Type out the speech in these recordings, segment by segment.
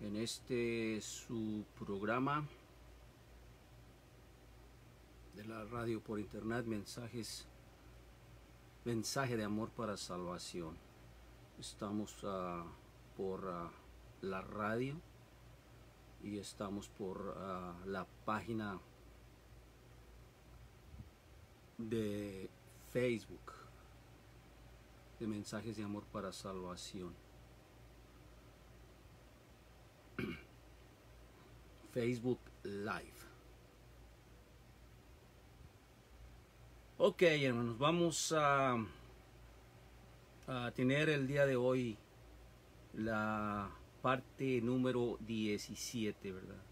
en este su programa de la radio por internet, mensaje de amor para salvación. Estamos por la radio y estamos por la página de Facebook de mensajes de amor para salvación. Facebook Live. Ok, hermanos, vamos a tener el día de hoy la parte número 17, ¿verdad?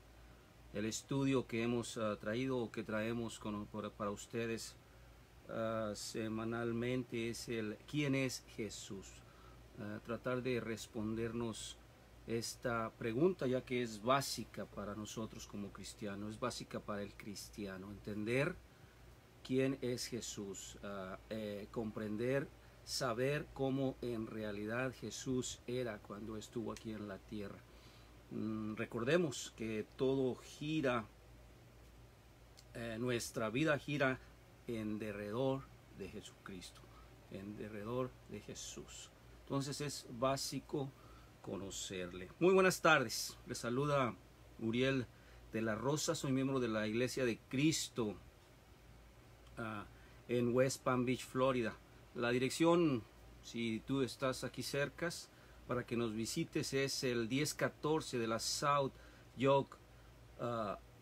El estudio que hemos traído o que traemos para ustedes semanalmente es el ¿quién es Jesús? Tratar de respondernos esta pregunta, ya que es básica para nosotros como cristianos, es básica para el cristiano, entender quién es Jesús, comprender, saber cómo en realidad Jesús era cuando estuvo aquí en la tierra. Recordemos que todo gira, nuestra vida gira en derredor de Jesucristo, en derredor de Jesús. Entonces es básico conocerle. Muy buenas tardes, les saluda Uriel de la Rosa, soy miembro de la Iglesia de Cristo en West Palm Beach, Florida. La dirección, si tú estás aquí cerca, para que nos visites, es el 1014 de la South York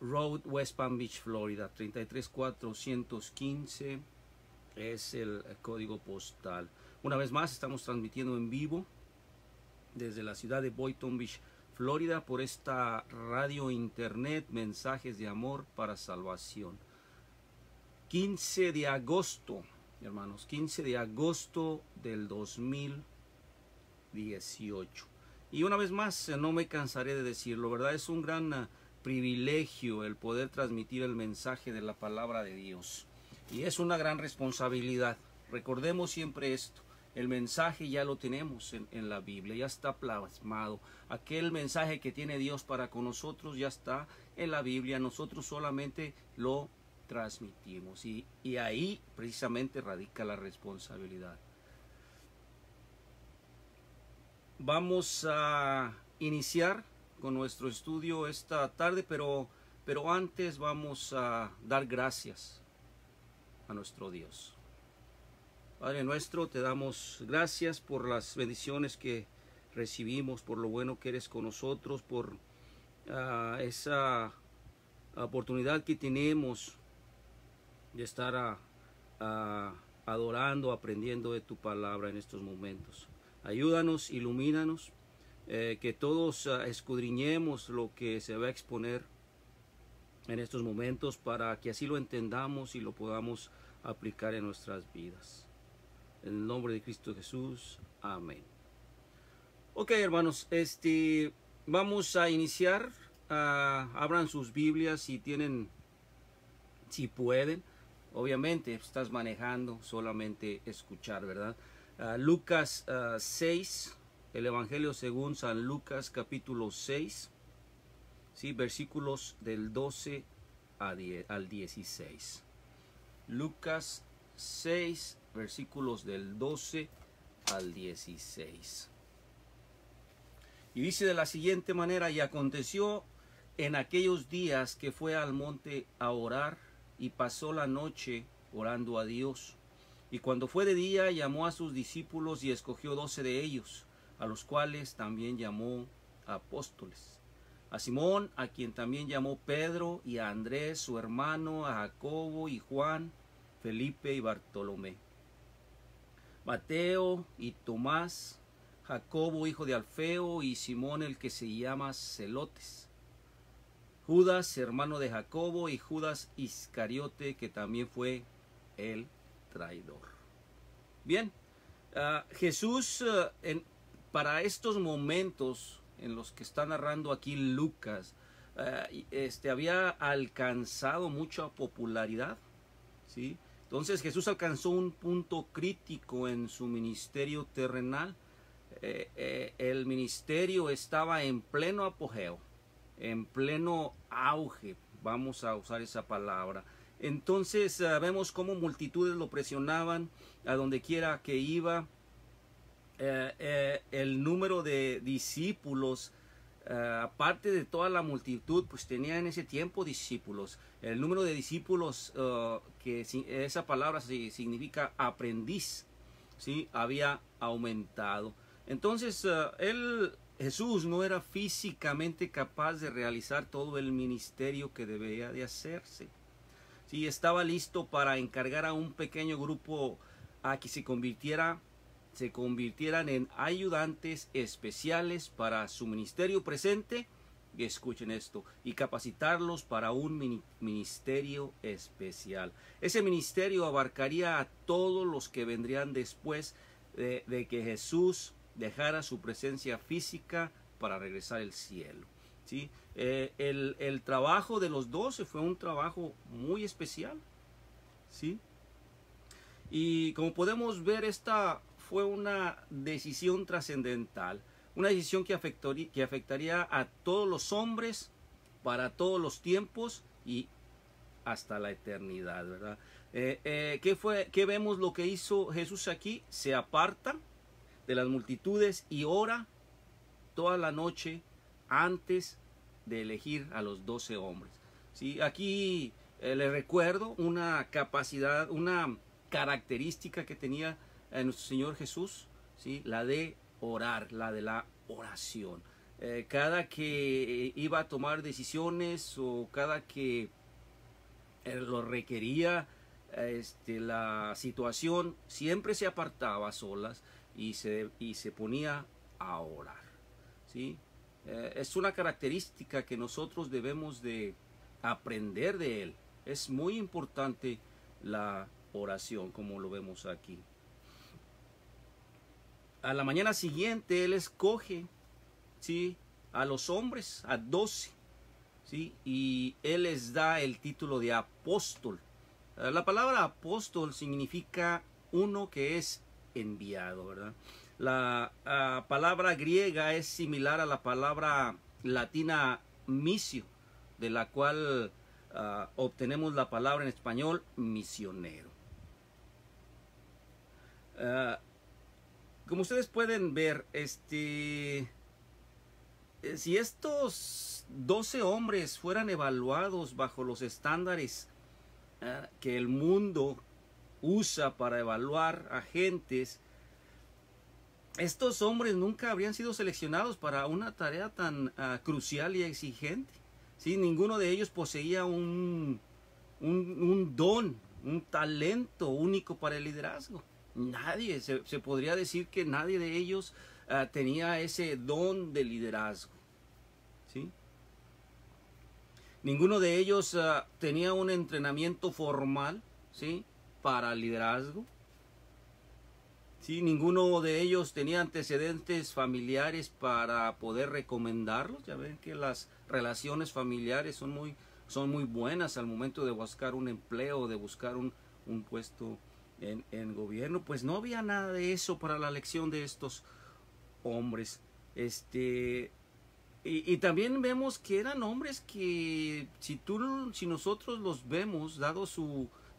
Road, West Palm Beach, Florida. 33415 es el código postal. Una vez más, estamos transmitiendo en vivo desde la ciudad de Boynton Beach, Florida, por esta radio internet, mensajes de amor para salvación. 15 de agosto, hermanos, 15 de agosto del 2018. Y una vez más, no me cansaré de decirlo, ¿verdad? Es un gran privilegio el poder transmitir el mensaje de la palabra de Dios. Y es una gran responsabilidad. Recordemos siempre esto. El mensaje ya lo tenemos en la Biblia, ya está plasmado. Aquel mensaje que tiene Dios para con nosotros ya está en la Biblia. Nosotros solamente lo transmitimos. Y ahí precisamente radica la responsabilidad. Vamos a iniciar con nuestro estudio esta tarde, pero antes vamos a dar gracias a nuestro Dios. Padre nuestro, te damos gracias por las bendiciones que recibimos, por lo bueno que eres con nosotros, por esa oportunidad que tenemos de estar adorando, aprendiendo de tu palabra en estos momentos. Ayúdanos, ilumínanos, que todos escudriñemos lo que se va a exponer en estos momentos para que así lo entendamos y lo podamos aplicar en nuestras vidas. En el nombre de Cristo Jesús. Amén. Ok, hermanos, vamos a iniciar. Abran sus Biblias si tienen, si pueden. Obviamente, estás manejando, solamente escuchar, ¿verdad? Lucas 6, el Evangelio según San Lucas, capítulo 6, ¿sí? Versículos del 12 al 16. Lucas 6, versículos del 12 al 16. Y dice de la siguiente manera: y aconteció en aquellos días que fue al monte a orar, y pasó la noche orando a Dios. Y cuando fue de día, llamó a sus discípulos y escogió 12 de ellos, a los cuales también llamó apóstoles. A Simón, a quien también llamó Pedro, y a Andrés su hermano, a Jacobo y Juan, Felipe y Bartolomé, Mateo y Tomás, Jacobo hijo de Alfeo, y Simón el que se llama Celotes, Judas hermano de Jacobo, y Judas Iscariote, que también fue el traidor. Bien, Jesús para estos momentos en los que está narrando aquí Lucas, había alcanzado mucha popularidad, ¿sí? Entonces Jesús alcanzó un punto crítico en su ministerio terrenal. el ministerio estaba en pleno apogeo, en pleno auge, vamos a usar esa palabra. Entonces vemos cómo multitudes lo presionaban a donde quiera que iba. El número de discípulos, aparte de toda la multitud, pues tenía en ese tiempo discípulos. El número de discípulos, que esa palabra significa aprendiz, ¿sí? Había aumentado. Entonces Jesús no era físicamente capaz de realizar todo el ministerio que debía de hacerse. Sí, estaba listo para encargar a un pequeño grupo a que se convirtieran en ayudantes especiales para su ministerio presente, y escuchen esto, y capacitarlos para un ministerio especial. Ese ministerio abarcaría a todos los que vendrían después de que Jesús dejara su presencia física para regresar al cielo. ¿Sí? El trabajo de los 12 fue un trabajo muy especial, ¿sí? Y como podemos ver, esta fue una decisión trascendental, una decisión que afectaría a todos los hombres para todos los tiempos y hasta la eternidad, ¿verdad? ¿Qué vemos lo que hizo Jesús aquí? Se aparta de las multitudes y ora toda la noche antes de elegir a los 12 hombres. ¿Sí? Aquí les recuerdo una capacidad, una característica que tenía nuestro Señor Jesús, ¿sí? La de orar, la de la oración. Cada que iba a tomar decisiones o cada que lo requería la situación, siempre se apartaba a solas y se ponía a orar, ¿sí? Es una característica que nosotros debemos de aprender de él. Es muy importante la oración, como lo vemos aquí. A la mañana siguiente él escoge, ¿sí?, a los hombres, a 12, ¿sí?, y él les da el título de apóstol. La palabra apóstol significa uno que es enviado, ¿verdad? La palabra griega es similar a la palabra latina misio, de la cual obtenemos la palabra en español misionero. Como ustedes pueden ver, si estos 12 hombres fueran evaluados bajo los estándares que el mundo usa para evaluar agentes, estos hombres nunca habrían sido seleccionados para una tarea tan crucial y exigente. ¿Sí? Ninguno de ellos poseía un don, un talento único para el liderazgo. Nadie, se podría decir que nadie de ellos tenía ese don de liderazgo. ¿Sí? Ninguno de ellos tenía un entrenamiento formal, ¿sí?, para el liderazgo. ¿Sí? Ninguno de ellos tenía antecedentes familiares para poder recomendarlos. Ya ven que las relaciones familiares son muy buenas al momento de buscar un empleo, de buscar un puesto en gobierno. Pues no había nada de eso para la elección de estos hombres. Y también vemos que eran hombres que si nosotros los vemos, dado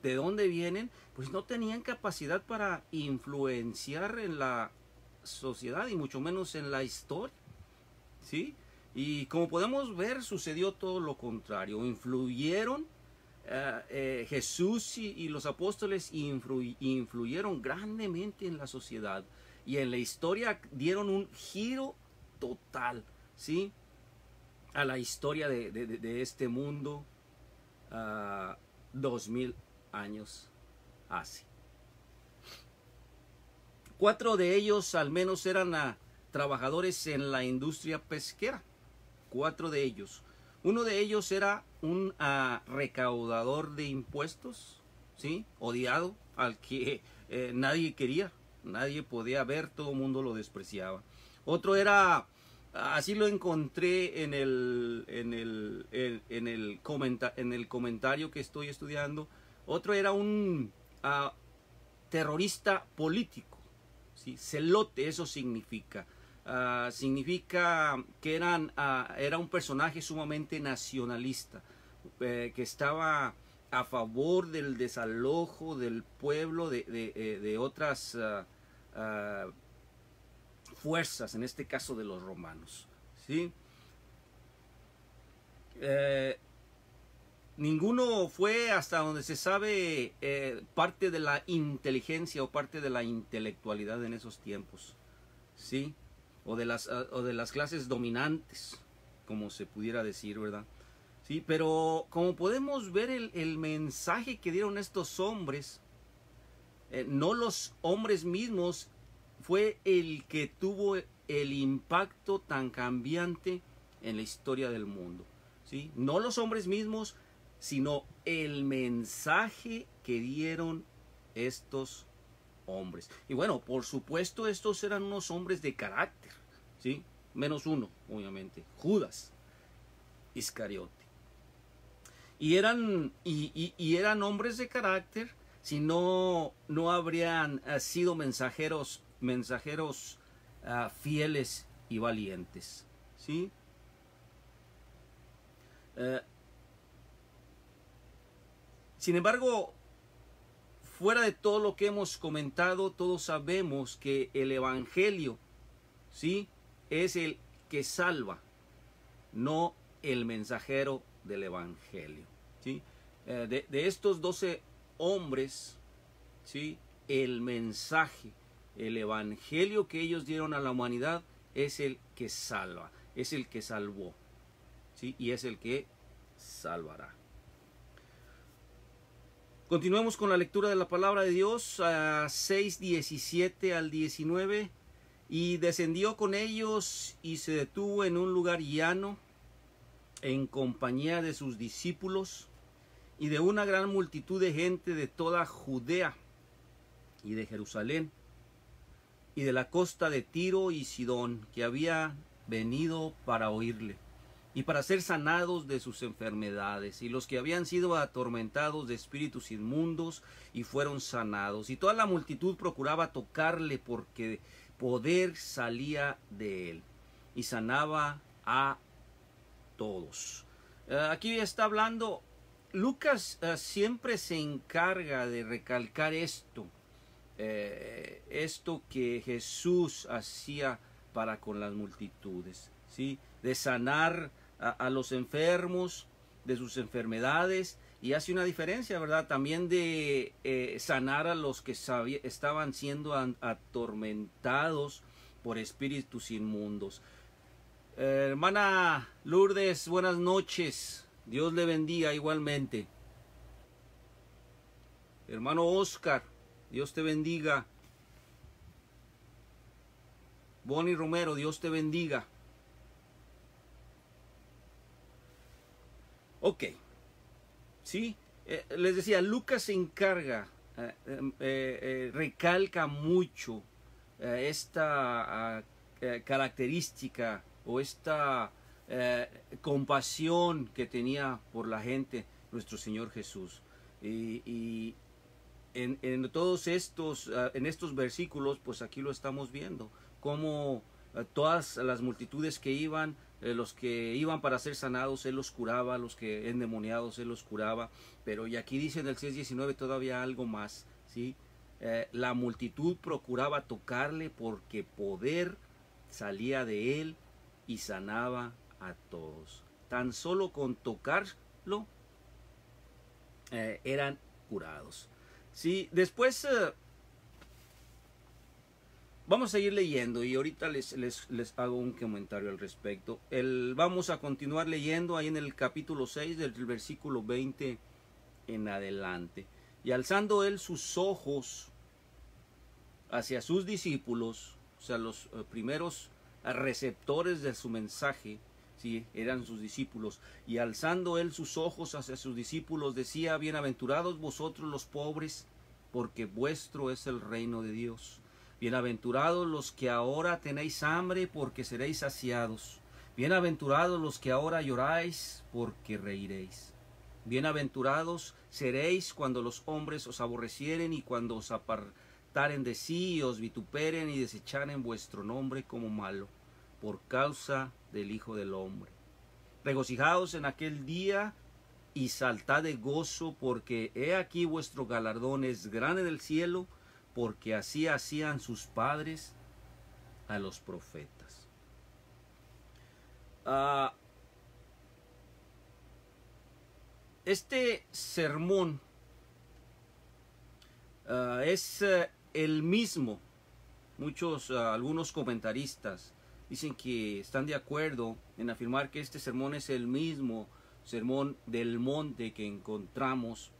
de dónde vienen, pues no tenían capacidad para influenciar en la sociedad y mucho menos en la historia, ¿sí? Y como podemos ver, sucedió todo lo contrario. Influyeron, Jesús y los apóstoles influyeron grandemente en la sociedad y en la historia, dieron un giro total, ¿sí?, a la historia de este mundo 2000 años hace. 4 de ellos al menos eran trabajadores en la industria pesquera. 4 de ellos. Uno de ellos era un recaudador de impuestos, ¿sí?, odiado, al que nadie quería, nadie podía ver, todo el mundo lo despreciaba. Otro era, así lo encontré en el comentario que estoy estudiando. Otro era un terrorista político, ¿sí? Zelote, eso significa. Significa que era un personaje sumamente nacionalista, que estaba a favor del desalojo del pueblo de otras fuerzas, en este caso de los romanos, ¿sí? Ninguno fue, hasta donde se sabe, parte de la inteligencia o parte de la intelectualidad en esos tiempos, ¿sí? O de las clases dominantes, como se pudiera decir, ¿verdad? Sí, pero como podemos ver, el mensaje que dieron estos hombres, no los hombres mismos, fue el que tuvo el impacto tan cambiante en la historia del mundo, ¿sí? No los hombres mismos, sino el mensaje que dieron estos hombres. Y bueno, por supuesto, estos eran unos hombres de carácter, ¿sí? Menos uno, obviamente, Judas Iscariote. Y eran hombres de carácter, si no habrían sido mensajeros fieles y valientes, ¿sí? Sin embargo, fuera de todo lo que hemos comentado, todos sabemos que el evangelio, ¿sí?, es el que salva, no el mensajero del evangelio, ¿sí? De estos 12 hombres, ¿sí?, el mensaje, el evangelio que ellos dieron a la humanidad es el que salva, es el que salvó, ¿sí?, y es el que salvará. Continuemos con la lectura de la palabra de Dios, 6:17 al 19. Y descendió con ellos y se detuvo en un lugar llano en compañía de sus discípulos y de una gran multitud de gente de toda Judea y de Jerusalén y de la costa de Tiro y Sidón, que había venido para oírle y para ser sanados de sus enfermedades, y los que habían sido atormentados de espíritus inmundos y fueron sanados. Y toda la multitud procuraba tocarle, porque poder salía de él y sanaba a todos. Aquí está hablando Lucas. Siempre se encarga de recalcar esto que Jesús hacía para con las multitudes, ¿sí?, de sanar a los enfermos de sus enfermedades, y hace una diferencia, ¿verdad?, también de sanar a los que estaban siendo atormentados por espíritus inmundos. Hermana Lourdes, buenas noches, Dios le bendiga igualmente. Hermano Oscar, Dios te bendiga. Bonnie Romero, Dios te bendiga. Ok, sí, les decía, Lucas se encarga, recalca mucho esta característica o esta compasión que tenía por la gente nuestro Señor Jesús. Y en todos estos, en estos versículos, pues aquí lo estamos viendo, cómo todas las multitudes que iban, los que iban para ser sanados, Él los curaba, los que endemoniados, Él los curaba. Pero y aquí dice en el 6:19 todavía algo más, ¿sí? La multitud procuraba tocarle, porque poder salía de Él y sanaba a todos. Tan solo con tocarlo eran curados. Sí, después vamos a seguir leyendo, y ahorita les hago un comentario al respecto. Vamos a continuar leyendo ahí en el capítulo 6, del versículo 20 en adelante. Y alzando él sus ojos hacia sus discípulos, o sea, los primeros receptores de su mensaje, sí, eran sus discípulos, y alzando él sus ojos hacia sus discípulos, decía: bienaventurados vosotros los pobres, porque vuestro es el reino de Dios. Bienaventurados los que ahora tenéis hambre, porque seréis saciados. Bienaventurados los que ahora lloráis, porque reiréis. Bienaventurados seréis cuando los hombres os aborrecieren y cuando os apartaren apartaren de sí, y os vituperen y desecharen vuestro nombre como malo, por causa del Hijo del Hombre. Regocijaos en aquel día y saltad de gozo, porque he aquí vuestro galardón es grande en el cielo, porque así hacían sus padres a los profetas. Este sermón es el mismo. Algunos comentaristas dicen que están de acuerdo en afirmar que este sermón es el mismo sermón del monte que encontramos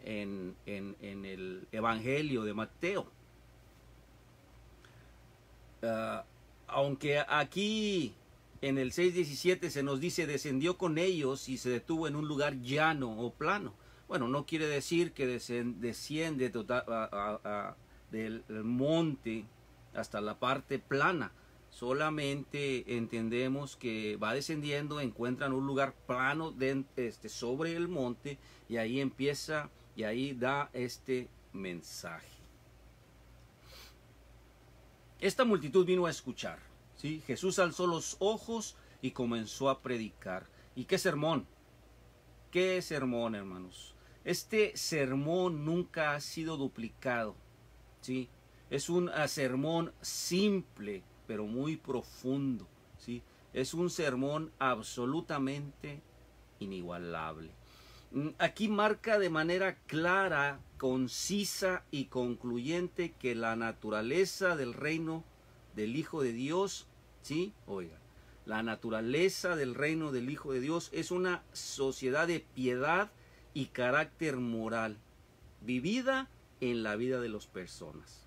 en el Evangelio de Mateo. Aunque aquí en el 6:17 se nos dice descendió con ellos y se detuvo en un lugar llano o plano. Bueno, no quiere decir que desciende del monte hasta la parte plana. Solamente entendemos que va descendiendo, encuentran un lugar plano sobre el monte, y ahí empieza y ahí da este mensaje. Esta multitud vino a escuchar, ¿sí? Jesús alzó los ojos y comenzó a predicar. ¿Y qué sermón? ¿Qué sermón, hermanos? Este sermón nunca ha sido duplicado, ¿sí? Es un sermón simple, pero muy profundo, ¿sí? Es un sermón absolutamente inigualable. Aquí marca de manera clara, concisa y concluyente que la naturaleza del reino del Hijo de Dios, ¿sí? Oigan, la naturaleza del reino del Hijo de Dios es una sociedad de piedad y carácter moral, vivida en la vida de las personas.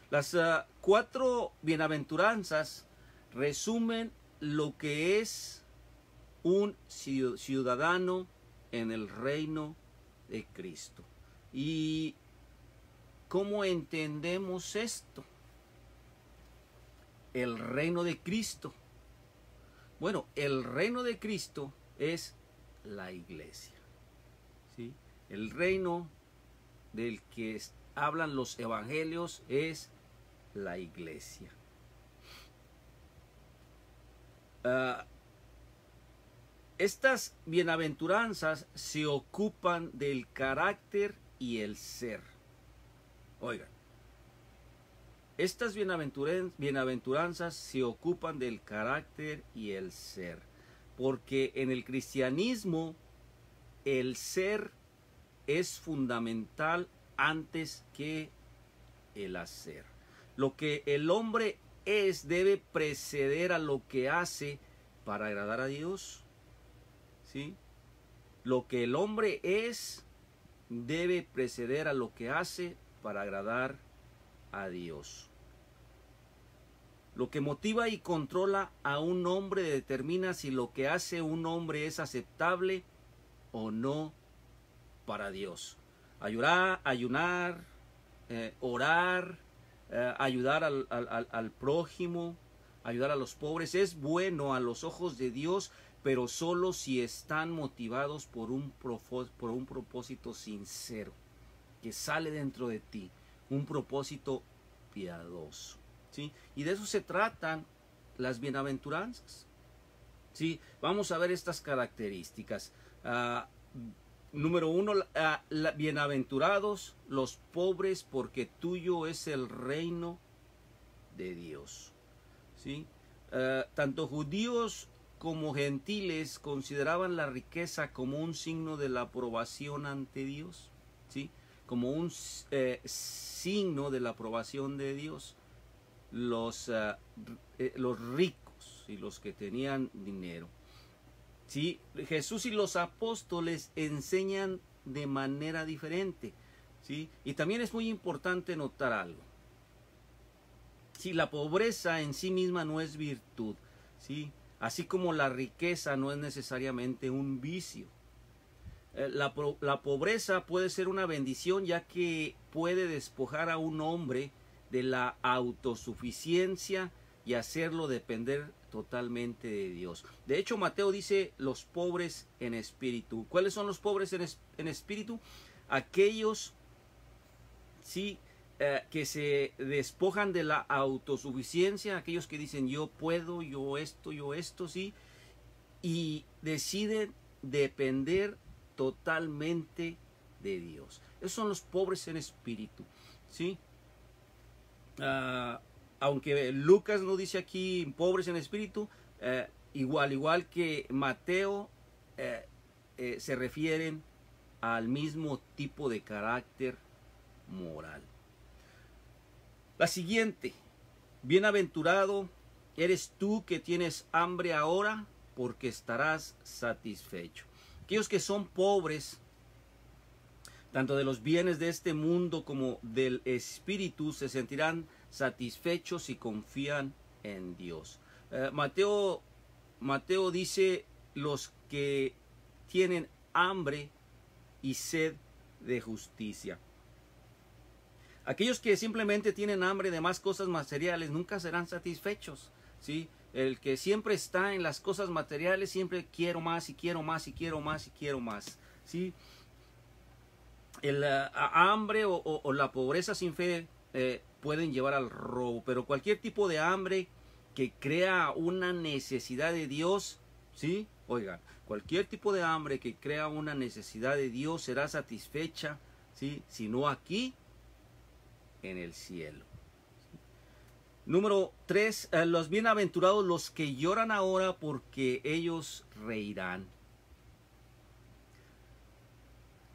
Las 4 bienaventuranzas resumen lo que es un ciudadano en el reino de Cristo. ¿Y cómo entendemos esto? El reino de Cristo. Bueno, el reino de Cristo es la iglesia, ¿sí? El reino del que hablan los evangelios es la iglesia. Estas bienaventuranzas se ocupan del carácter y el ser. Oigan, estas bienaventuranzas se ocupan del carácter y el ser, porque en el cristianismo el ser es fundamental antes que el hacer. Lo que el hombre es debe preceder a lo que hace para agradar a Dios, ¿sí? Lo que el hombre es debe preceder a lo que hace para agradar a Dios. Lo que motiva y controla a un hombre determina si lo que hace un hombre es aceptable o no para Dios. Ayunar, orar, ayudar al prójimo, ayudar a los pobres es bueno a los ojos de Dios, pero solo si están motivados por un propósito sincero que sale dentro de ti, un propósito piadoso, ¿sí? Y de eso se tratan las bienaventuranzas, ¿sí? Vamos a ver estas características. Número 1, bienaventurados los pobres, porque tuyo es el reino de Dios, ¿sí? Tanto judíos como gentiles consideraban la riqueza como un signo de la aprobación ante Dios, ¿sí? Como un signo de la aprobación de Dios. Los ricos y los que tenían dinero, ¿sí? Jesús y los apóstoles enseñan de manera diferente, ¿sí? Y también es muy importante notar algo. Sí, la pobreza en sí misma no es virtud, ¿sí? Así como la riqueza no es necesariamente un vicio. La pobreza puede ser una bendición, ya que puede despojar a un hombre de la autosuficiencia y hacerlo depender totalmente de Dios. De hecho, Mateo dice los pobres en espíritu. ¿Cuáles son los pobres en espíritu? Aquellos, sí, que se despojan de la autosuficiencia, aquellos que dicen yo puedo, yo esto, sí, y deciden depender totalmente de Dios. Esos son los pobres en espíritu, ¿sí? Aunque Lucas no dice aquí pobres en espíritu, igual que Mateo, se refieren al mismo tipo de carácter moral. La siguiente: bienaventurado eres tú que tienes hambre ahora, porque estarás satisfecho. Aquellos que son pobres, tanto de los bienes de este mundo como del espíritu, se sentirán satisfechos y confían en Dios. Mateo dice los que tienen hambre y sed de justicia. Aquellos que simplemente tienen hambre de más cosas materiales nunca serán satisfechos, ¿sí? El que siempre está en las cosas materiales siempre quiero más y quiero más y quiero más y quiero más, ¿sí? El hambre o la pobreza sin fe pueden llevar al robo, pero cualquier tipo de hambre que crea una necesidad de Dios, ¿sí? Oigan, cualquier tipo de hambre que crea una necesidad de Dios será satisfecha, ¿sí? Si no aquí, en el cielo. Número 3, los bienaventurados los que lloran ahora, porque ellos reirán.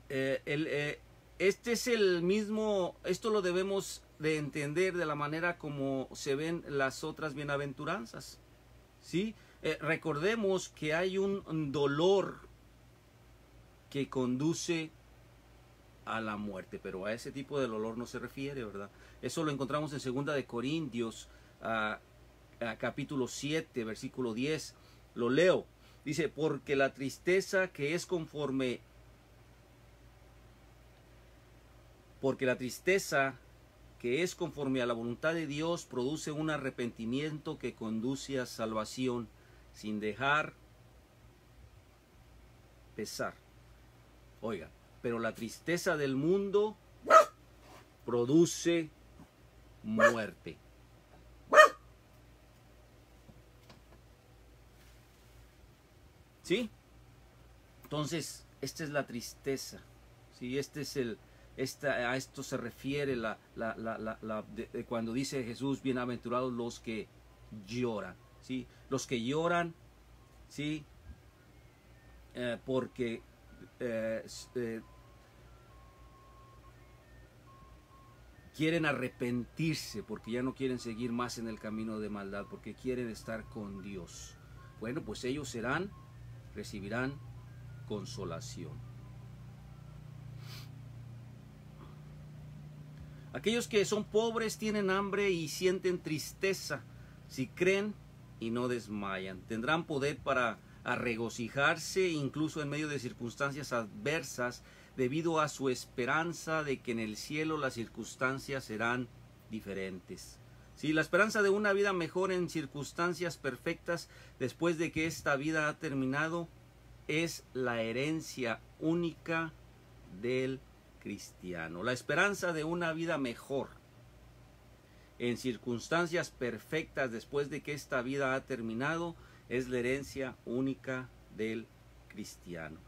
Este es el mismo, esto lo debemos de entender de la manera como se ven las otras bienaventuranzas, ¿sí? Recordemos que hay un dolor que conduce a la muerte, pero a ese tipo de dolor no se refiere, ¿verdad? Eso lo encontramos en 2 de Corintios, capítulo 7, versículo 10. Lo leo. Dice, porque la tristeza que es conforme a la voluntad de Dios produce un arrepentimiento que conduce a salvación, sin dejar pesar. Oiga, pero la tristeza del mundo produce muerte. ¿Sí? Entonces, esta es la tristeza. ¿Sí? A esto se refiere cuando dice Jesús, bienaventurados los que lloran. ¿Sí? Los que lloran, ¿sí? Porque quieren arrepentirse, porque ya no quieren seguir más en el camino de maldad, porque quieren estar con Dios. Bueno, pues ellos recibirán consolación. Aquellos que son pobres tienen hambre y sienten tristeza. Si creen y no desmayan, tendrán poder para regocijarse incluso en medio de circunstancias adversas, debido a su esperanza de que en el cielo las circunstancias serán diferentes. Sí, la esperanza de una vida mejor en circunstancias perfectas después de que esta vida ha terminado es la herencia única del cristiano. La esperanza de una vida mejor en circunstancias perfectas después de que esta vida ha terminado es la herencia única del cristiano.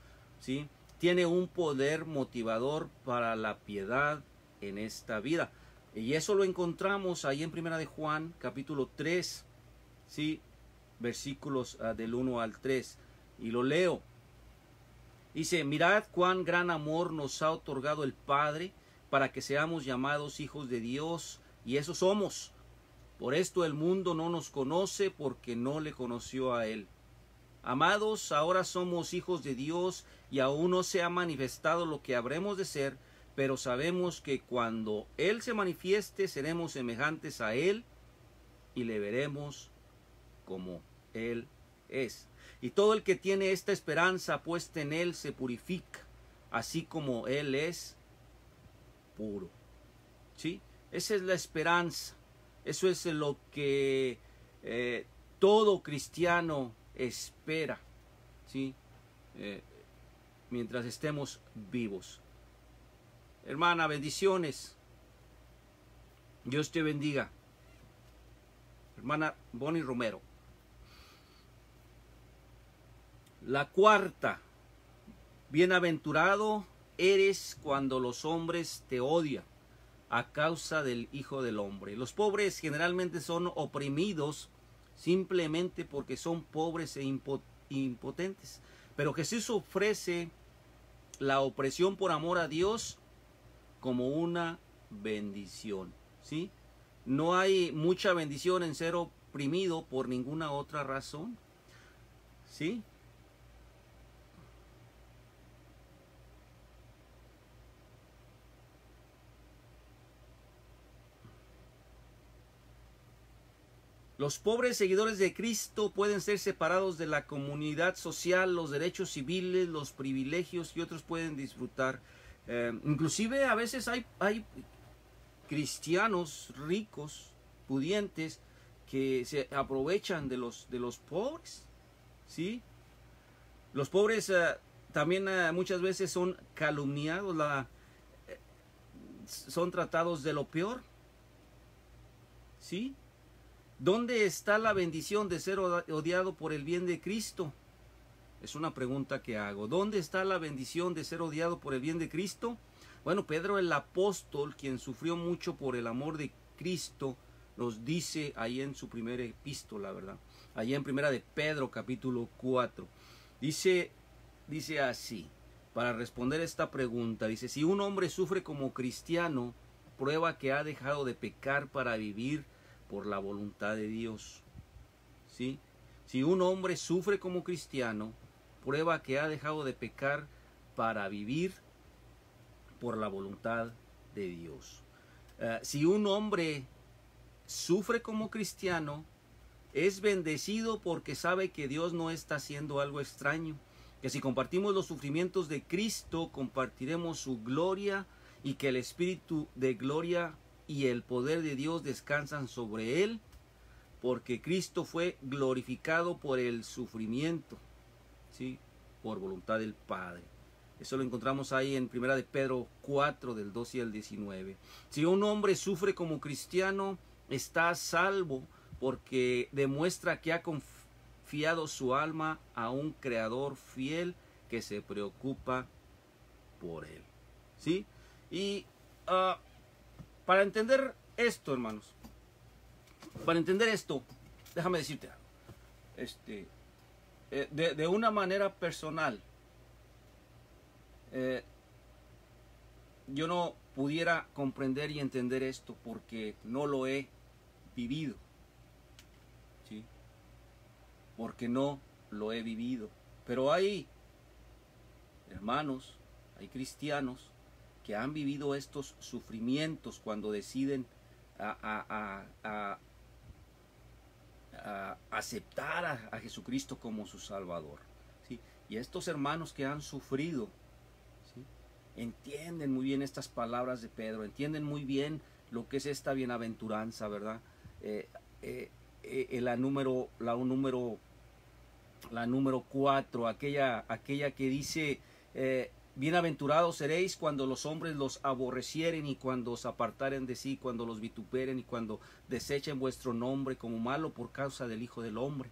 ¿Sí? Tiene un poder motivador para la piedad en esta vida. Y eso lo encontramos ahí en 1 de Juan, capítulo 3, ¿sí? Versículos del 1 al 3. Y lo leo. Dice, mirad cuán gran amor nos ha otorgado el Padre para que seamos llamados hijos de Dios, y eso somos. Por esto el mundo no nos conoce, porque no le conoció a Él. Amados, ahora somos hijos de Dios, y aún no se ha manifestado lo que habremos de ser, pero sabemos que cuando Él se manifieste seremos semejantes a Él, y le veremos como Él es. Y todo el que tiene esta esperanza puesta en Él se purifica, así como Él es puro. ¿Sí? Esa es la esperanza. Eso es lo que todo cristiano espera, ¿sí? Mientras estemos vivos. Hermana, bendiciones. Dios te bendiga. Hermana Bonnie Romero. La cuarta. Bienaventurado eres cuando los hombres te odian a causa del Hijo del Hombre. Los pobres generalmente son oprimidos simplemente porque son pobres e impotentes. Pero Jesús ofrece la opresión por amor a Dios como una bendición, ¿sí? No hay mucha bendición en ser oprimido por ninguna otra razón, ¿sí? Los pobres seguidores de Cristo pueden ser separados de la comunidad social, los derechos civiles, los privilegios que otros pueden disfrutar. Inclusive a veces hay cristianos ricos, pudientes, que se aprovechan de los pobres, ¿sí? Los pobres también muchas veces son calumniados, son tratados de lo peor, ¿sí? ¿Dónde está la bendición de ser odiado por el bien de Cristo? Es una pregunta que hago. ¿Dónde está la bendición de ser odiado por el bien de Cristo? Bueno, Pedro el apóstol, quien sufrió mucho por el amor de Cristo, nos dice ahí en su primera epístola, ¿verdad? Allí en primera de Pedro, capítulo 4. Dice así, para responder esta pregunta, dice, si un hombre sufre como cristiano, prueba que ha dejado de pecar para vivir por la voluntad de Dios, ¿sí? Si un hombre sufre como cristiano, prueba que ha dejado de pecar para vivir por la voluntad de Dios. Si un hombre sufre como cristiano, es bendecido porque sabe que Dios no está haciendo algo extraño, que si compartimos los sufrimientos de Cristo, compartiremos su gloria y que el Espíritu de gloria y el poder de Dios descansan sobre él, porque Cristo fue glorificado por el sufrimiento, ¿sí? Por voluntad del Padre. Eso lo encontramos ahí en 1 de Pedro 4, del 12 al 19. Si un hombre sufre como cristiano, está a salvo porque demuestra que ha confiado su alma a un Creador fiel que se preocupa por él, ¿sí? Y para entender esto, hermanos, para entender esto, déjame decirte, de una manera personal, yo no pudiera comprender y entender esto porque no lo he vivido, ¿sí? Porque no lo he vivido. Pero hay hermanos, hay cristianos que han vivido estos sufrimientos cuando deciden aceptar a Jesucristo como su Salvador, ¿sí? Y estos hermanos que han sufrido, ¿sí?, entienden muy bien estas palabras de Pedro, entienden muy bien lo que es esta bienaventuranza, ¿verdad? La número 4, aquella que dice, bienaventurados seréis cuando los hombres los aborrecieren y cuando os apartaren de sí, cuando los vituperen y cuando desechen vuestro nombre como malo por causa del Hijo del Hombre,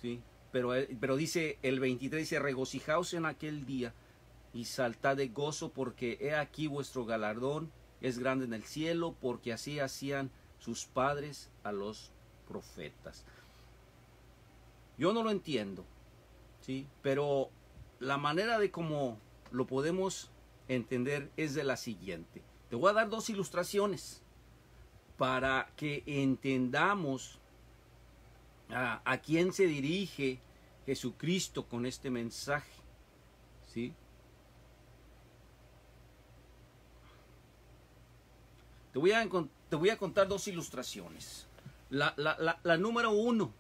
¿sí? Pero dice el 23, dice, regocijaos en aquel día y saltad de gozo, porque he aquí vuestro galardón es grande en el cielo, porque así hacían sus padres a los profetas. Yo no lo entiendo, ¿sí? Pero la manera de cómo lo podemos entender es de la siguiente. Te voy a dar dos ilustraciones para que entendamos a quién se dirige Jesucristo con este mensaje, ¿sí? Te voy a contar dos ilustraciones. La número 1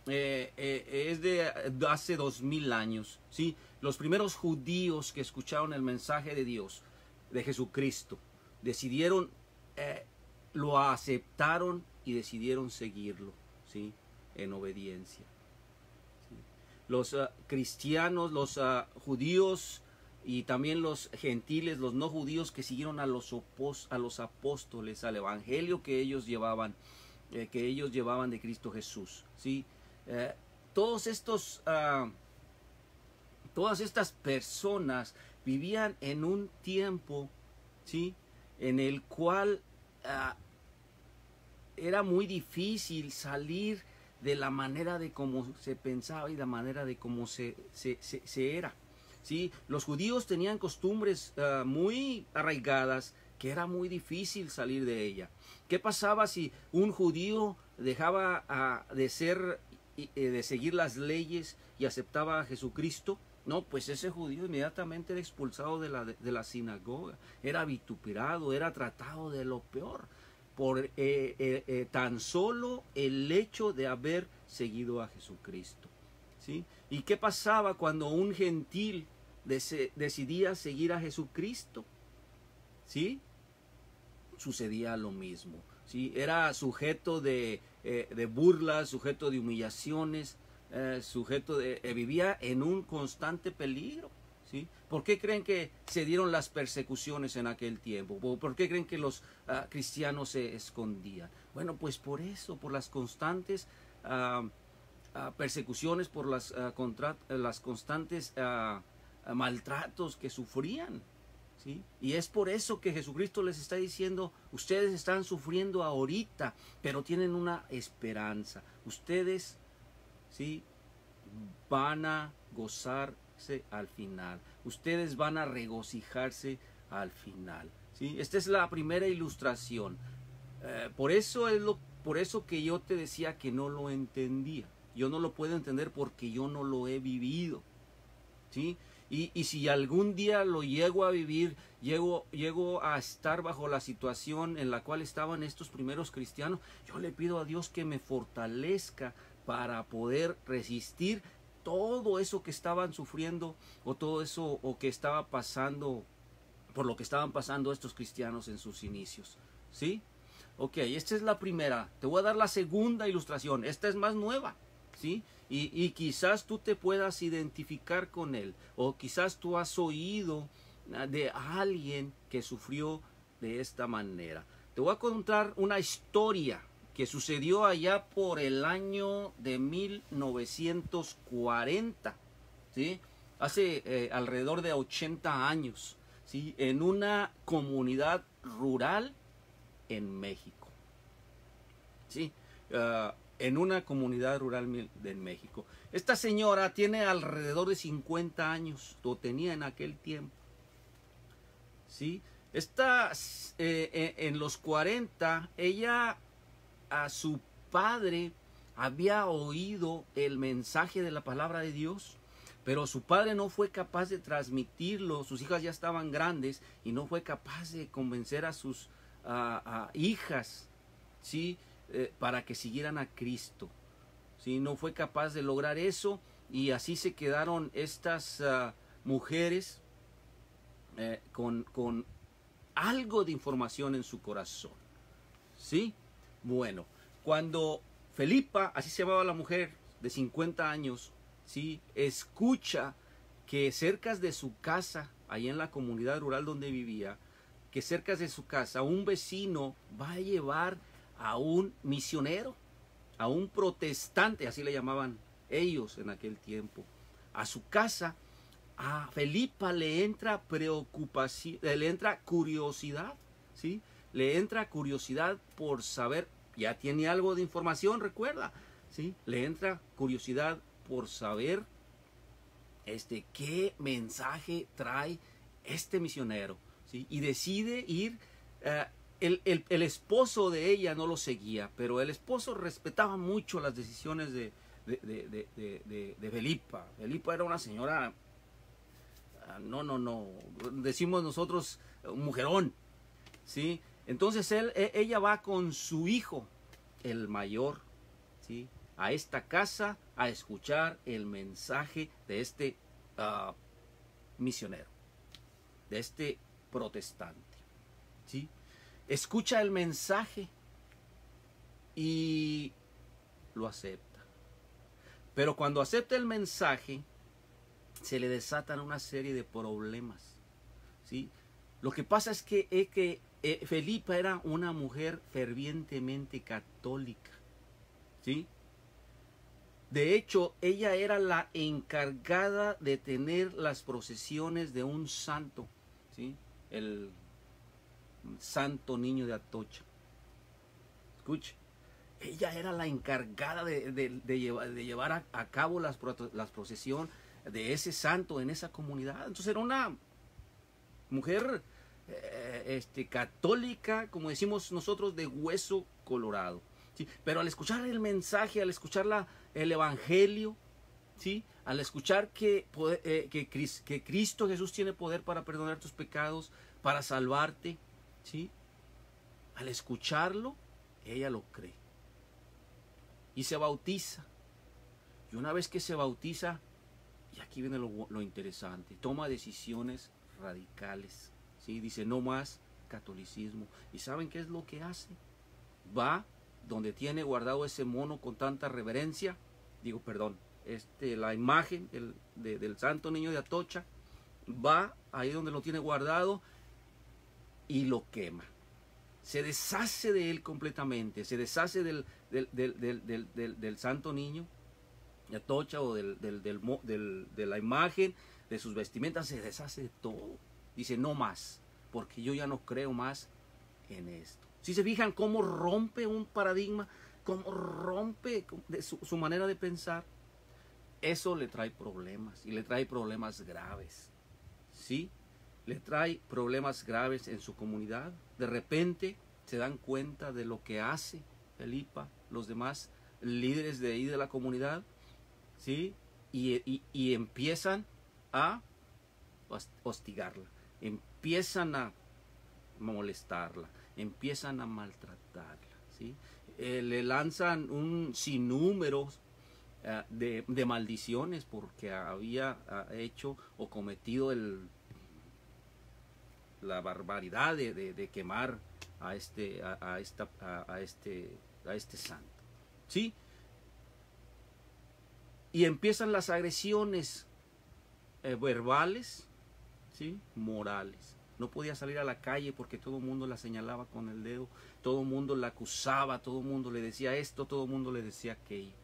es de hace 2000 años, ¿sí? Los primeros judíos que escucharon el mensaje de Dios, de Jesucristo, decidieron, lo aceptaron y decidieron seguirlo, ¿sí?, en obediencia, ¿sí? Los cristianos, los judíos y también los gentiles, los no judíos que siguieron a los apóstoles, al evangelio que ellos llevaban de Cristo Jesús, ¿sí? Todos estos, todas estas personas vivían en un tiempo, ¿sí?, en el cual era muy difícil salir de la manera de cómo se pensaba y la manera de cómo se era, ¿sí? Los judíos tenían costumbres muy arraigadas que era muy difícil salir de ella. ¿Qué pasaba si un judío dejaba de seguir las leyes y aceptaba a Jesucristo? No, pues ese judío inmediatamente era expulsado de la sinagoga, era vituperado, era tratado de lo peor por tan solo el hecho de haber seguido a Jesucristo, ¿sí? ¿Y qué pasaba cuando un gentil decidía seguir a Jesucristo? ¿Sí? Sucedía lo mismo, ¿sí? Era sujeto de burlas, sujeto de humillaciones, vivía en un constante peligro, ¿sí? ¿Por qué creen que se dieron las persecuciones en aquel tiempo? ¿Por qué creen que los cristianos se escondían? Bueno, pues por eso, por las constantes persecuciones, por las constantes maltratos que sufrían, ¿sí? Y es por eso que Jesucristo les está diciendo: ustedes están sufriendo ahorita, pero tienen una esperanza. Ustedes, ¿sí?, van a gozarse al final. Ustedes van a regocijarse al final, ¿sí? Esta es la primera ilustración. Por eso que yo te decía que no lo entendía. Yo no lo puedo entender porque yo no lo he vivido, ¿sí? Y si algún día lo llego a vivir, llego a estar bajo la situación en la cual estaban estos primeros cristianos, yo le pido a Dios que me fortalezca para poder resistir todo eso que estaban sufriendo, o todo eso o que estaba pasando, por lo que estaban pasando estos cristianos en sus inicios, ¿sí? Ok, esta es la primera. Te voy a dar la segunda ilustración. Esta es más nueva, ¿sí? Y quizás tú te puedas identificar con él, o quizás tú has oído de alguien que sufrió de esta manera. Te voy a contar una historia que sucedió allá por el año de 1940, ¿sí? Hace alrededor de 80 años, ¿sí?, en una comunidad rural en México, ¿sí? En una comunidad rural en México. Esta señora tiene alrededor de 50 años, o tenía en aquel tiempo, ¿sí? En los 40, ella, a su padre, había oído el mensaje de la palabra de Dios, pero su padre no fue capaz de transmitirlo. Sus hijas ya estaban grandes y no fue capaz de convencer a sus hijas, ¿sí?, para que siguieran a Cristo, ¿sí? No fue capaz de lograr eso, y así se quedaron estas mujeres con algo de información en su corazón, ¿sí? Bueno, cuando Felipa, así se llamaba la mujer de 50 años, ¿sí?, escucha que cerca de su casa, ahí en la comunidad rural donde vivía, que cerca de su casa un vecino va a llevar a un misionero, a un protestante, así le llamaban ellos en aquel tiempo, a su casa. A Felipa le entra preocupación, le entra curiosidad, ¿sí? Le entra curiosidad por saber, ya tiene algo de información, recuerda, ¿sí? Le entra curiosidad por saber qué mensaje trae este misionero, ¿sí? Y decide ir. El esposo de ella no lo seguía, pero el esposo respetaba mucho las decisiones de Felipa. Felipa era una señora, decimos nosotros, un mujerón, ¿sí? Entonces ella va con su hijo, el mayor, ¿sí?, a esta casa a escuchar el mensaje de este misionero, de este protestante, ¿sí? Escucha el mensaje y lo acepta. Pero cuando acepta el mensaje, se le desatan una serie de problemas, ¿sí? Lo que pasa es que Felipa era una mujer fervientemente católica, ¿sí? De hecho, ella era la encargada de tener las procesiones de un santo, ¿sí? El Santo Niño de Atocha. Escuche, ella era la encargada de llevar a cabo las procesiones de ese santo en esa comunidad. Entonces era una mujer católica, como decimos nosotros, de hueso colorado, ¿sí? Pero al escuchar el mensaje, al escuchar el evangelio, ¿sí? Al escuchar que Cristo Jesús tiene poder para perdonar tus pecados, para salvarte, ¿sí? Al escucharlo, ella lo cree y se bautiza. Y una vez que se bautiza, y aquí viene lo interesante, toma decisiones radicales, ¿sí? Dice, no más catolicismo. ¿Y saben qué es lo que hace? Va donde tiene guardado ese mono con tanta reverencia, la imagen del Santo Niño de Atocha, va ahí donde lo tiene guardado y lo quema. Se deshace de él completamente, se deshace del Santo Niño de Atocha o de la imagen, de sus vestimentas, se deshace de todo. Dice, no más, porque yo ya no creo más en esto. Si se fijan cómo rompe un paradigma, cómo rompe su manera de pensar, eso le trae problemas, y le trae problemas graves, ¿sí? Le trae problemas graves en su comunidad. De repente se dan cuenta de lo que hace Felipa, los demás líderes de ahí de la comunidad, ¿sí? Y empiezan a hostigarla, empiezan a molestarla, empiezan a maltratarla, ¿sí? Le lanzan un sinnúmero de maldiciones porque había hecho o cometido la barbaridad de quemar a este santo, ¿sí? Y empiezan las agresiones verbales, ¿sí? Morales. No podía salir a la calle porque todo el mundo la señalaba con el dedo, todo el mundo la acusaba, todo el mundo le decía esto, todo el mundo le decía aquello,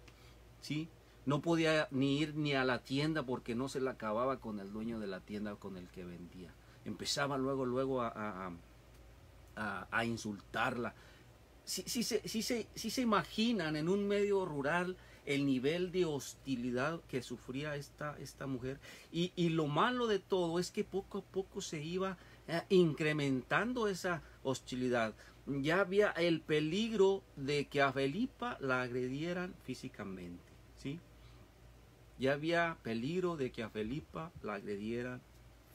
¿sí? No podía ni ir ni a la tienda porque no se la acababa con el dueño de la tienda con el que vendía. Empezaba luego a insultarla. Si se imaginan en un medio rural el nivel de hostilidad que sufría esta mujer, y lo malo de todo es que poco a poco se iba incrementando esa hostilidad. Ya había el peligro de que a Felipa la agredieran físicamente, ¿sí? Ya había peligro de que a Felipa la agredieran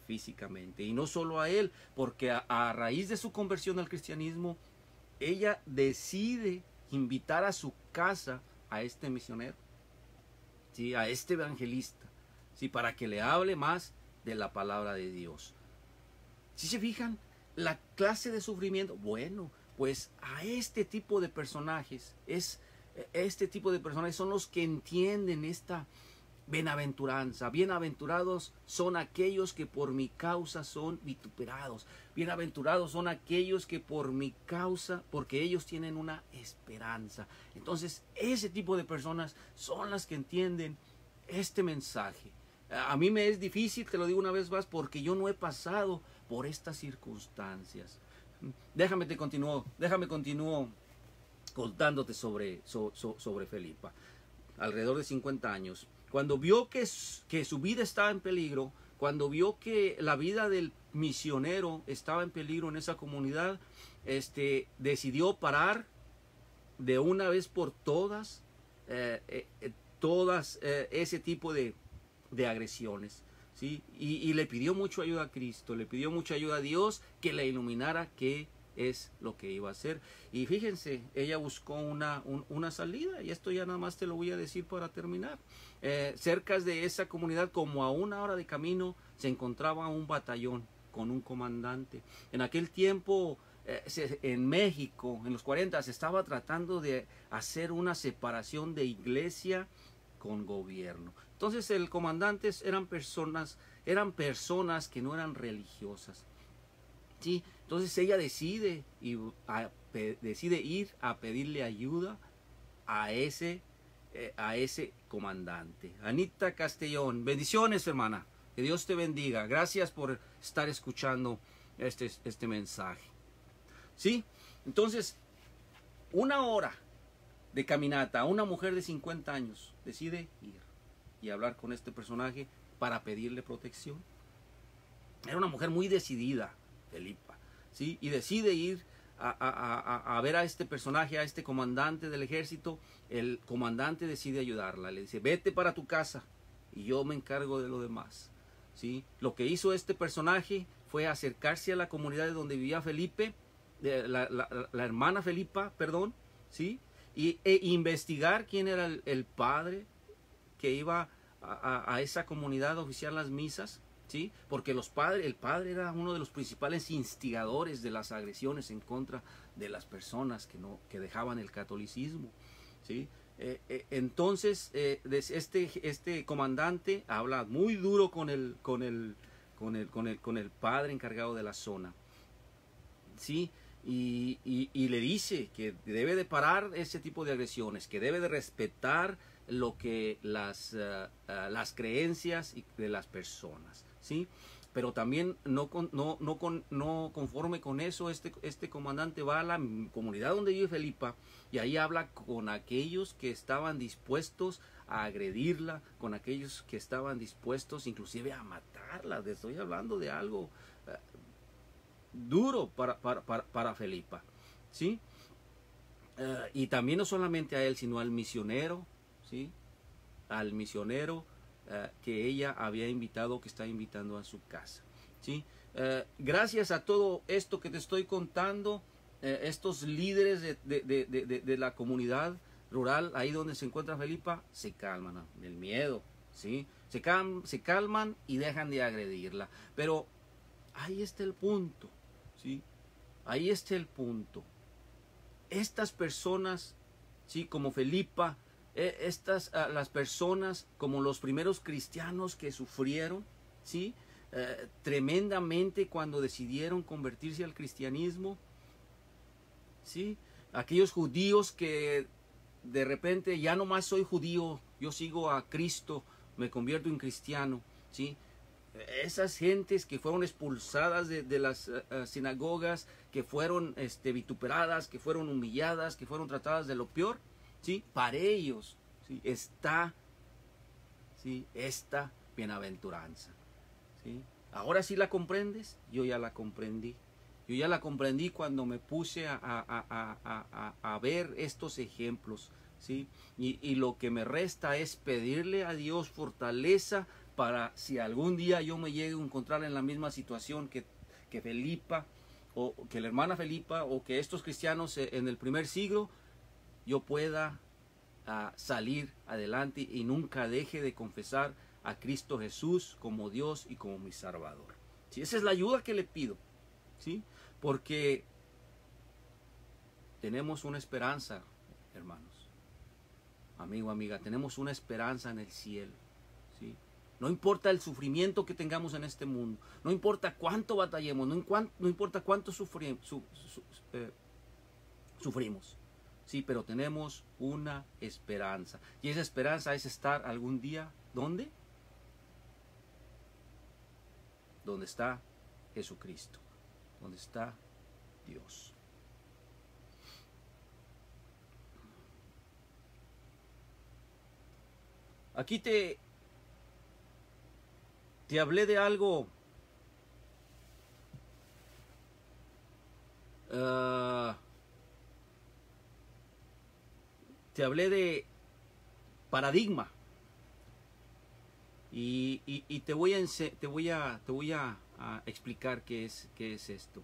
físicamente, y no solo a él, porque a raíz de su conversión al cristianismo, ella decide invitar a su casa a este misionero, ¿sí? A este evangelista, ¿sí? Para que le hable más de la palabra de Dios. Si se fijan, la clase de sufrimiento, bueno, pues a este tipo de personajes, son los que entienden esta bienaventuranza. Bienaventurados son aquellos que por mi causa son vituperados. Bienaventurados son aquellos que por mi causa, porque ellos tienen una esperanza. Entonces, ese tipo de personas son las que entienden este mensaje. A mí me es difícil, te lo digo una vez más, porque yo no he pasado por estas circunstancias. Déjame continuar contándote sobre Felipa. Alrededor de 50 años. Cuando vio que su vida estaba en peligro, cuando vio que la vida del misionero estaba en peligro en esa comunidad, decidió parar de una vez por todas ese tipo de agresiones, ¿sí? Y le pidió mucha ayuda a Cristo, le pidió mucha ayuda a Dios que le iluminara qué es lo que iba a hacer. Y fíjense, ella buscó una salida, y esto ya nada más te lo voy a decir para terminar. Cerca de esa comunidad, como a 1 hora de camino, se encontraba un batallón con un comandante. En aquel tiempo, en México, en los 40, se estaba tratando de hacer una separación de iglesia con gobierno. Entonces el comandante eran personas que no eran religiosas. ¿Sí? Entonces ella decide ir a pedirle ayuda a ese comandante. Anita Castellón, bendiciones, hermana. Que Dios te bendiga. Gracias por estar escuchando este mensaje. ¿Sí? Entonces, una hora de caminata, una mujer de 50 años decide ir y hablar con este personaje para pedirle protección. Era una mujer muy decidida, Felipa, ¿sí? Y decide ir a ver a este personaje, a este comandante del ejército. El comandante decide ayudarla. Le dice, vete para tu casa y yo me encargo de lo demás. ¿Sí? Lo que hizo este personaje fue acercarse a la comunidad de donde vivía Felipe, la hermana Felipa, perdón, ¿sí? E investigar quién era el padre que iba a esa comunidad a oficiar las misas, ¿sí? Porque el padre era uno de los principales instigadores de las agresiones en contra de las personas que dejaban el catolicismo, ¿sí? Entonces este comandante habla muy duro con el padre encargado de la zona, ¿sí? Y le dice que debe de parar ese tipo de agresiones, que debe de respetar lo que las creencias de las personas, ¿sí? Pero también no conforme con eso, este comandante va a la comunidad donde vive Felipa y ahí habla con aquellos que estaban dispuestos a agredirla, con aquellos que estaban dispuestos inclusive a matarla. Estoy hablando de algo duro para Felipa, ¿sí? Y también no solamente a él, sino al misionero, ¿sí? Al misionero que ella había invitado, que está invitando a su casa, ¿sí? Gracias a todo esto que te estoy contando, estos líderes de la comunidad rural, ahí donde se encuentra Felipa, se calman del miedo, ¿sí? Se calman y dejan de agredirla. Pero ahí está el punto, ¿sí? Ahí está el punto. Estas personas, ¿sí? Como Felipa, las personas como los primeros cristianos que sufrieron, ¿sí? Tremendamente cuando decidieron convertirse al cristianismo, ¿sí? Aquellos judíos que de repente ya no más soy judío, yo sigo a Cristo, me convierto en cristiano, ¿sí? Esas gentes que fueron expulsadas de las sinagogas, que fueron vituperadas, que fueron humilladas, que fueron tratadas de lo peor, ¿sí? Para ellos, ¿sí? está, ¿sí? esta bienaventuranza, ¿sí? Ahora sí la comprendes. Yo ya la comprendí. Yo ya la comprendí cuando me puse a ver estos ejemplos, ¿sí? Y lo que me resta es pedirle a Dios fortaleza para si algún día yo me llegue a encontrar en la misma situación que Felipa, o que la hermana Felipa, o que estos cristianos en el primer siglo, yo pueda salir adelante y nunca deje de confesar a Cristo Jesús como Dios y como mi Salvador. ¿Sí? Esa es la ayuda que le pido, ¿sí? Porque tenemos una esperanza, hermanos, amigo, amiga, tenemos una esperanza en el cielo, ¿sí? No importa el sufrimiento que tengamos en este mundo, no importa cuánto batallemos, no importa cuánto sufrimos, sí, pero tenemos una esperanza. Y esa esperanza es estar algún día, ¿dónde? Donde está Jesucristo, donde está Dios. Aquí te hablé de algo te hablé de paradigma y te voy a explicar qué es esto,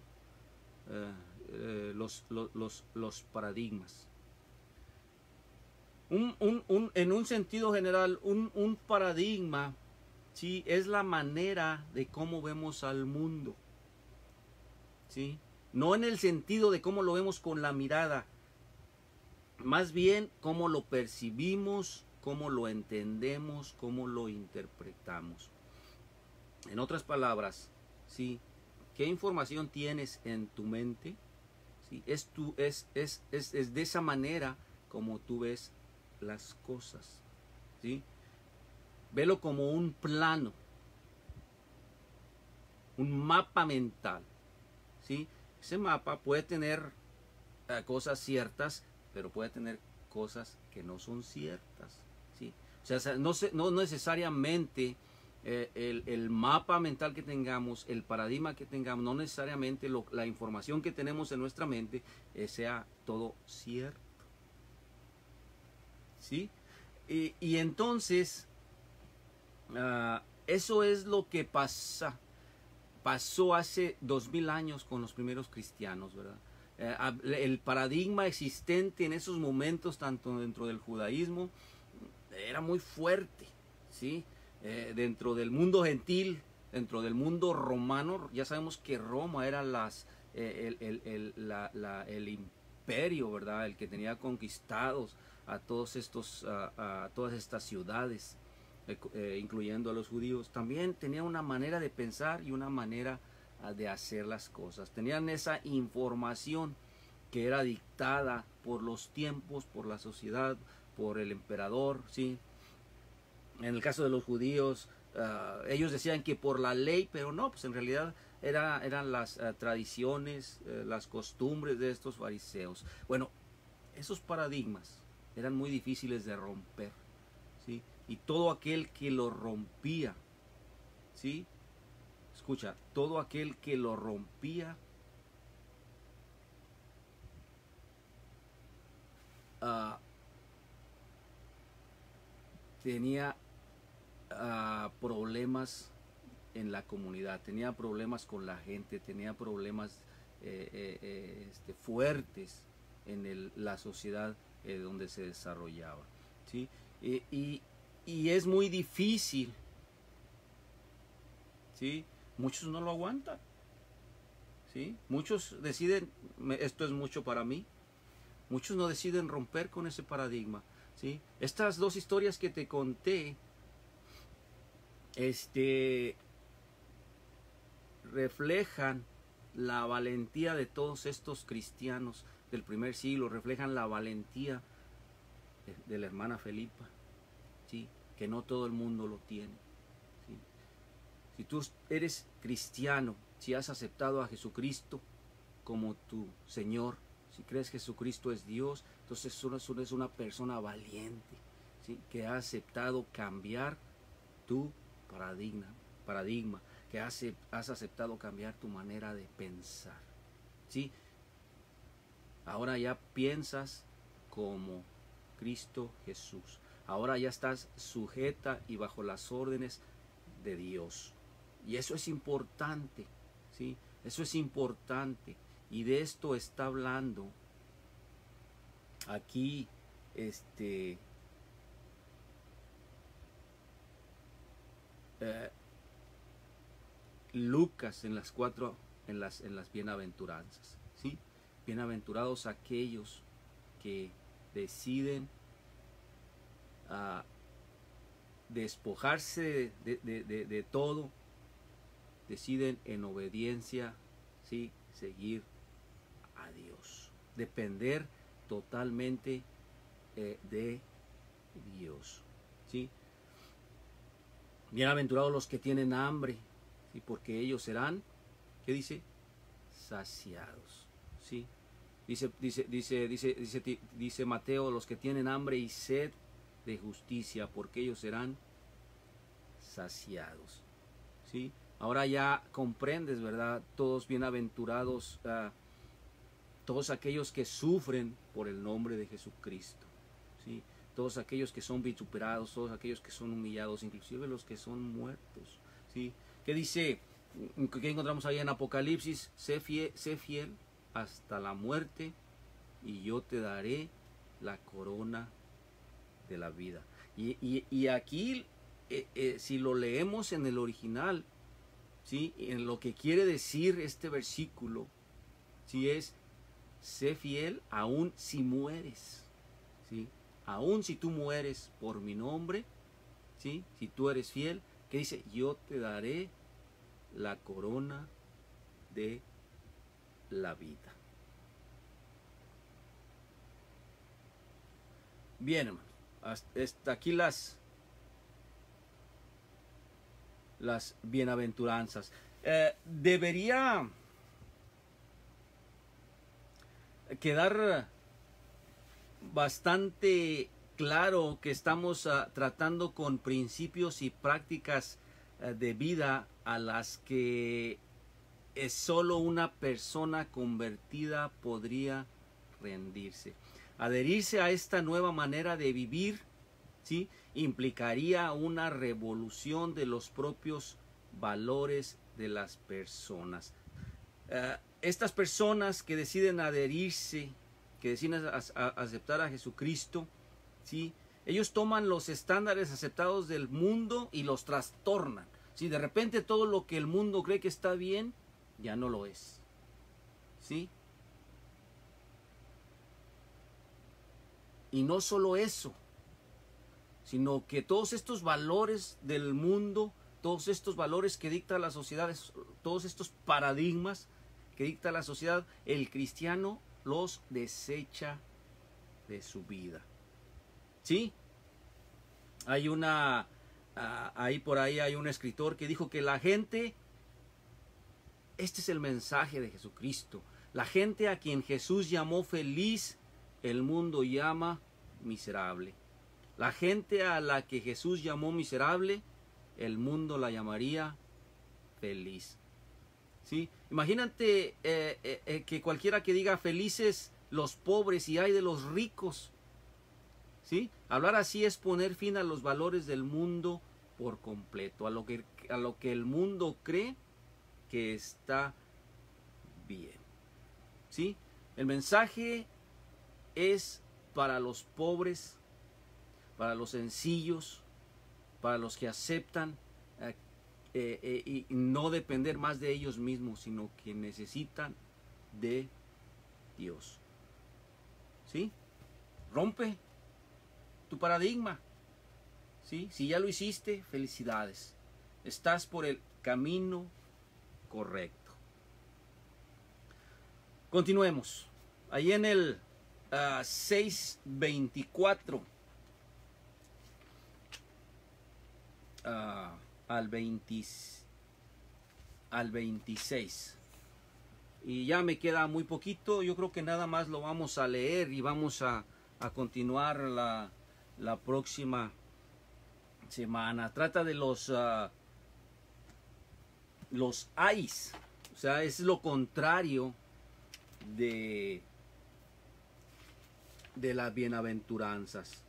los paradigmas. En un sentido general, un paradigma, ¿sí? Es la manera de cómo vemos al mundo, ¿sí? No en el sentido de cómo lo vemos con la mirada, más bien cómo lo percibimos cómo lo entendemos, cómo lo interpretamos. En otras palabras, ¿sí? ¿Qué información tienes en tu mente? ¿Sí? Es de esa manera como tú ves las cosas. ¿Sí? Velo como un plano, un mapa mental. ¿Sí? Ese mapa puede tener cosas ciertas, pero puede tener cosas que no son ciertas. ¿Sí? O sea, no necesariamente el mapa mental que tengamos, el paradigma que tengamos, no necesariamente la información que tenemos en nuestra mente sea todo cierto. ¿Sí? Y entonces, eso es lo que pasó hace 2000 años con los primeros cristianos, ¿verdad? El paradigma existente en esos momentos, tanto dentro del judaísmo, era muy fuerte, ¿sí? Dentro del mundo gentil, dentro del mundo romano, ya sabemos que Roma era el imperio, ¿verdad? El que tenía conquistados a todos a todas estas ciudades, incluyendo a los judíos. También tenía una manera de pensar y una manera de hacer las cosas. Tenían esa información que era dictada por los tiempos, por la sociedad, por el emperador, ¿sí? En el caso de los judíos, ellos decían que por la ley, pero no, pues en realidad eran las tradiciones, las costumbres de estos fariseos. Bueno, esos paradigmas eran muy difíciles de romper, ¿sí? Y todo aquel que lo rompía, ¿sí? Escucha, todo aquel que lo rompía tenía problemas en la comunidad, tenía problemas con la gente, tenía problemas fuertes en la sociedad donde se desarrollaba, ¿sí? Y es muy difícil, ¿sí? Muchos no lo aguantan, ¿sí? Muchos deciden, esto es mucho para mí. Muchos no deciden romper con ese paradigma, ¿sí? Estas dos historias que te conté, reflejan la valentía de todos estos cristianos del primer siglo, reflejan la valentía de la hermana Felipa, ¿sí? Que no todo el mundo lo tiene, ¿sí? Si tú eres cristiano, si has aceptado a Jesucristo como tu Señor, si crees que Jesucristo es Dios, entonces tú eres una persona valiente, ¿sí? Que ha aceptado cambiar tu paradigma, que has aceptado cambiar tu manera de pensar, ¿sí? Ahora ya piensas como Cristo Jesús. Ahora ya estás sujeta y bajo las órdenes de Dios. Y eso es importante, ¿sí? Eso es importante. Y de esto está hablando aquí Lucas en las bienaventuranzas, ¿sí? Bienaventurados aquellos que deciden despojarse de todo, deciden en obediencia, ¿sí? Seguir a Dios, depender totalmente de Dios, ¿sí? Bienaventurados los que tienen hambre, ¿sí? Porque ellos serán, ¿qué dice? Saciados, ¿sí? Dice Mateo, los que tienen hambre y sed de justicia, porque ellos serán saciados, ¿sí? Ahora ya comprendes, ¿verdad? Todos bienaventurados, todos aquellos que sufren por el nombre de Jesucristo, ¿sí? Todos aquellos que son vituperados, todos aquellos que son humillados, inclusive los que son muertos, ¿sí? ¿Qué dice? ¿Qué encontramos ahí en Apocalipsis? Sé fiel hasta la muerte y yo te daré la corona de la vida. Y aquí, si lo leemos en el original, ¿sí? En lo que quiere decir este versículo, ¿sí? Es sé fiel aún si mueres, ¿sí? aun si tú mueres por mi nombre, ¿sí? Si tú eres fiel, que dice, yo te daré la corona de la vida. Bien, hermano, hasta aquí las bienaventuranzas. Debería quedar bastante claro que estamos tratando con principios y prácticas de vida a las que solo una persona convertida podría rendirse. Adherirse a esta nueva manera de vivir, ¿sí?, implicaría una revolución de los propios valores de las personas. Estas personas que deciden adherirse, que deciden aceptar a Jesucristo, ¿sí?, ellos toman los estándares aceptados del mundo y los trastornan. Si de repente todo lo que el mundo cree que está bien, ya no lo es. ¿Sí? Y no solo eso, sino que todos estos valores del mundo, todos estos valores que dicta la sociedad, todos estos paradigmas que dicta la sociedad, el cristiano los desecha de su vida. ¿Sí? Hay por ahí hay un escritor que dijo que la gente, este es el mensaje de Jesucristo, la gente a quien Jesús llamó feliz, el mundo llama miserable. La gente a la que Jesús llamó miserable, el mundo la llamaría feliz. ¿Sí? Imagínate que cualquiera que diga felices los pobres y ay de los ricos. ¿Sí? Hablar así es poner fin a los valores del mundo por completo, a lo que el mundo cree que está bien. ¿Sí? El mensaje es para los pobres, para los sencillos, para los que aceptan y no depender más de ellos mismos, sino que necesitan de Dios. ¿Sí? Rompe tu paradigma. ¿Sí? Si ya lo hiciste, felicidades. Estás por el camino correcto. Continuemos. Ahí en el 6:24 al 26. Y ya me queda muy poquito. Yo creo que nada más lo vamos a leer y vamos a continuar la próxima semana. Trata de los ayes. O sea, es lo contrario de las bienaventuranzas.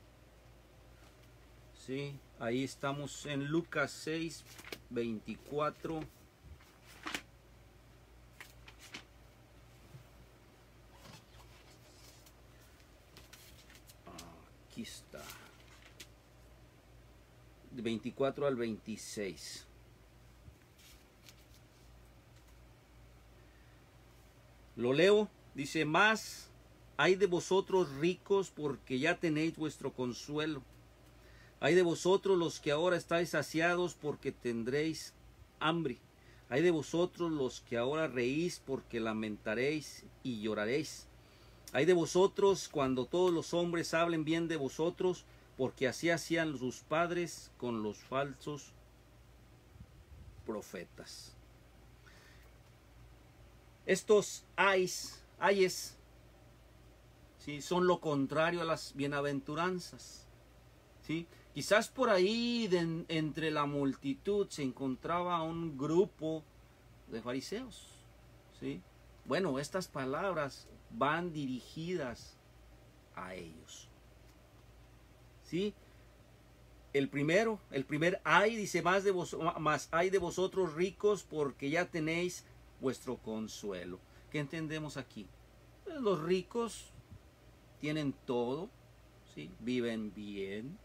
Sí, ahí estamos en Lucas 6:24. Aquí está. De 24 al 26. Lo leo. Dice, más hay de vosotros ricos porque ya tenéis vuestro consuelo. Hay de vosotros los que ahora estáis saciados porque tendréis hambre. Hay de vosotros los que ahora reís porque lamentaréis y lloraréis. Hay de vosotros cuando todos los hombres hablen bien de vosotros, porque así hacían sus padres con los falsos profetas. Estos ayes, ¿sí?, son lo contrario a las bienaventuranzas. ¿Sí? Quizás por ahí entre la multitud se encontraba un grupo de fariseos. ¿Sí? Bueno, estas palabras van dirigidas a ellos. ¿Sí? El primer ay dice, más hay de vosotros ricos porque ya tenéis vuestro consuelo. ¿Qué entendemos aquí? Pues los ricos tienen todo, ¿sí? Viven bien,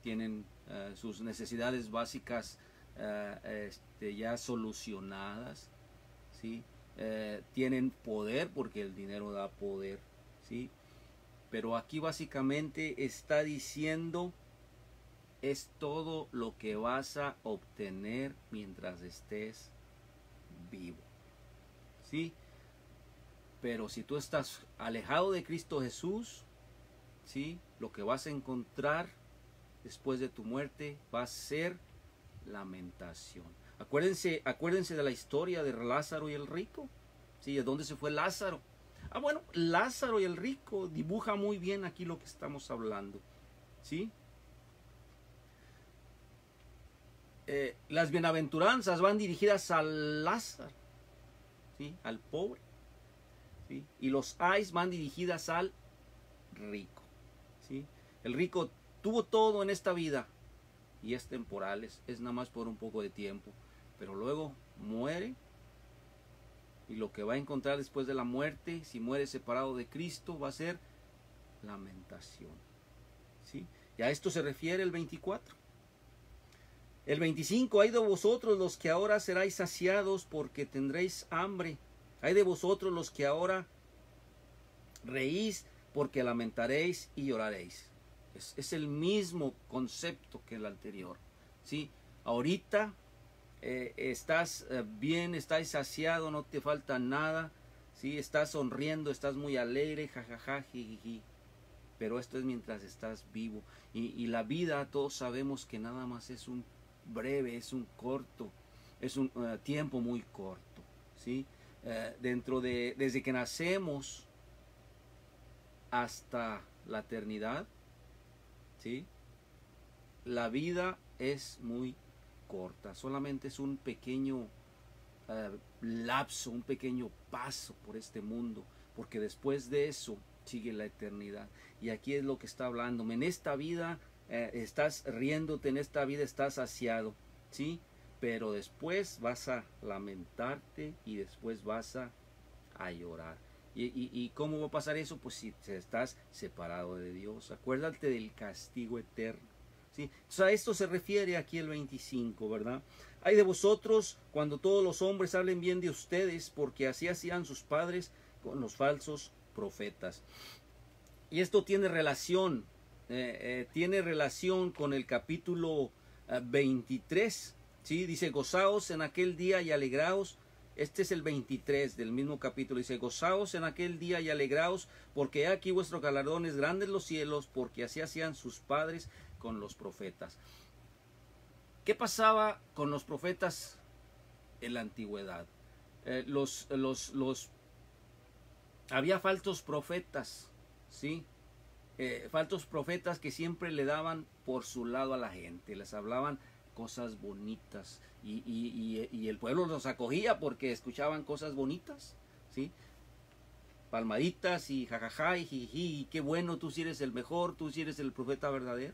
tienen sus necesidades básicas ya solucionadas, ¿sí? Tienen poder porque el dinero da poder, ¿sí? Pero aquí básicamente está diciendo, es todo lo que vas a obtener mientras estés vivo. ¿Sí? Pero si tú estás alejado de Cristo Jesús, ¿sí? Lo que vas a encontrar después de tu muerte va a ser lamentación. Acuérdense de la historia de Lázaro y el rico. ¿Sí? ¿De dónde se fue Lázaro? Bueno, Lázaro y el rico dibuja muy bien aquí lo que estamos hablando. ¿Sí? Las bienaventuranzas van dirigidas al Lázaro, ¿sí? Al pobre, ¿sí? Y los ayes van dirigidas al rico, ¿sí? El rico tuvo todo en esta vida y es temporal, es nada más por un poco de tiempo, pero luego muere, y lo que va a encontrar después de la muerte, si muere separado de Cristo, va a ser lamentación, ¿sí? Y a esto se refiere el 24. El 25, hay de vosotros los que ahora seráis saciados porque tendréis hambre. Hay de vosotros los que ahora reís porque lamentaréis y lloraréis. Es el mismo concepto que el anterior, ¿sí? Ahorita estás bien, estás saciado, no te falta nada, ¿sí? Estás sonriendo, estás muy alegre, jajaja, jijiji. Pero esto es mientras estás vivo. Y la vida, todos sabemos que nada más es un breve, es un tiempo muy corto, ¿sí? Desde que nacemos hasta la eternidad, ¿sí? La vida es muy corta, solamente es un pequeño lapso, un pequeño paso por este mundo, porque después de eso sigue la eternidad. Y aquí es lo que está hablando. En esta vida estás riéndote, en esta vida estás saciado, ¿sí? Pero después vas a lamentarte y después vas a llorar. ¿Y cómo va a pasar eso? Pues si estás separado de Dios. Acuérdate del castigo eterno, ¿sí? O sea, a esto se refiere aquí el 25, ¿verdad? Hay de vosotros cuando todos los hombres hablen bien de ustedes, porque así hacían sus padres con los falsos profetas. Y esto tiene relación con el capítulo 23, ¿sí? Dice, gozaos en aquel día y alegraos. Este es el 23 del mismo capítulo. Dice, gozaos en aquel día y alegraos, porque aquí vuestro galardón es grande en los cielos, porque así hacían sus padres con los profetas. ¿Qué pasaba con los profetas en la antigüedad? Había falsos profetas, ¿sí? Falsos profetas que siempre le daban por su lado a la gente, les hablaban cosas bonitas y el pueblo los acogía porque escuchaban cosas bonitas, ¿sí? Palmaditas y jajaja y jiji, qué bueno, tú sí eres el mejor, tú sí eres el profeta verdadero,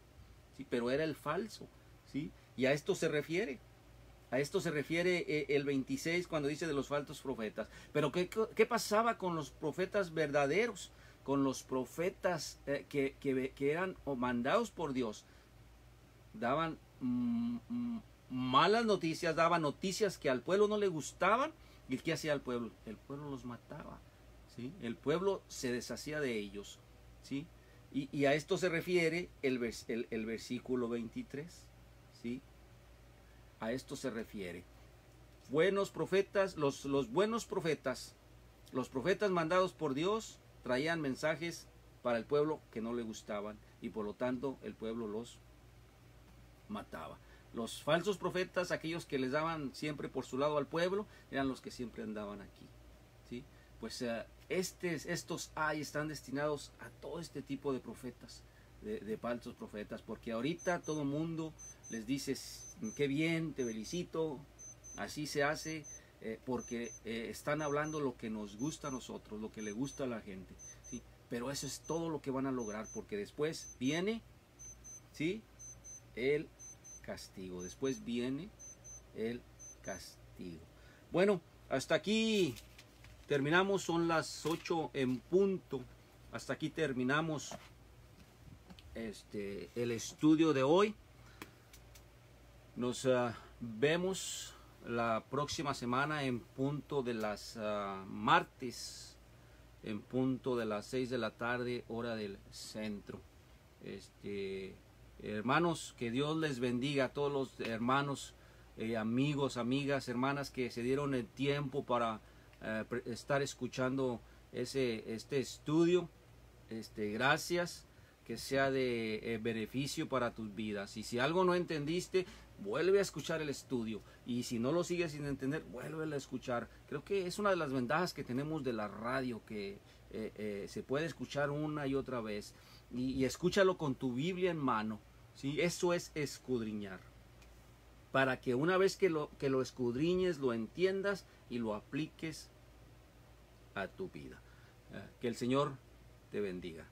¿sí? Pero era el falso, ¿sí? Y a esto se refiere. A esto se refiere el 26 cuando dice de los falsos profetas. Pero ¿qué pasaba con los profetas verdaderos? Con los profetas que eran mandados por Dios. Daban malas noticias, daban noticias que al pueblo no le gustaban. ¿Y qué hacía el pueblo? El pueblo los mataba, ¿sí? El pueblo se deshacía de ellos, ¿sí? Y a esto se refiere el versículo 23, ¿sí? A esto se refiere. Buenos profetas, los buenos profetas, los profetas mandados por Dios, traían mensajes para el pueblo que no le gustaban y por lo tanto el pueblo los mataba. Los falsos profetas, aquellos que les daban siempre por su lado al pueblo, eran los que siempre andaban aquí, ¿sí? Pues estos están destinados a todo este tipo de profetas, de falsos profetas, porque ahorita todo mundo les dice, qué bien, te felicito, así se hace, porque están hablando lo que nos gusta a nosotros, lo que le gusta a la gente, ¿sí? Pero eso es todo lo que van a lograr, porque después viene, ¿sí?, el castigo. Después viene el castigo. Bueno, hasta aquí terminamos, son las 8 en punto. Hasta aquí terminamos el estudio de hoy. Nos vemos la próxima semana en punto de las martes en punto de las 6 de la tarde, hora del centro. Hermanos, que Dios les bendiga a todos los hermanos, amigos, amigas, hermanas que se dieron el tiempo para estar escuchando este estudio. Gracias, que sea de beneficio para tus vidas. Y si algo no entendiste, vuelve a escuchar el estudio. Y si no lo sigues sin entender, vuelve a escuchar. Creo que es una de las ventajas que tenemos de la radio, que se puede escuchar una y otra vez. Y escúchalo con tu Biblia en mano, ¿sí? Eso es escudriñar. Para que una vez que lo escudriñes, lo entiendas y lo apliques a tu vida. Que el Señor te bendiga.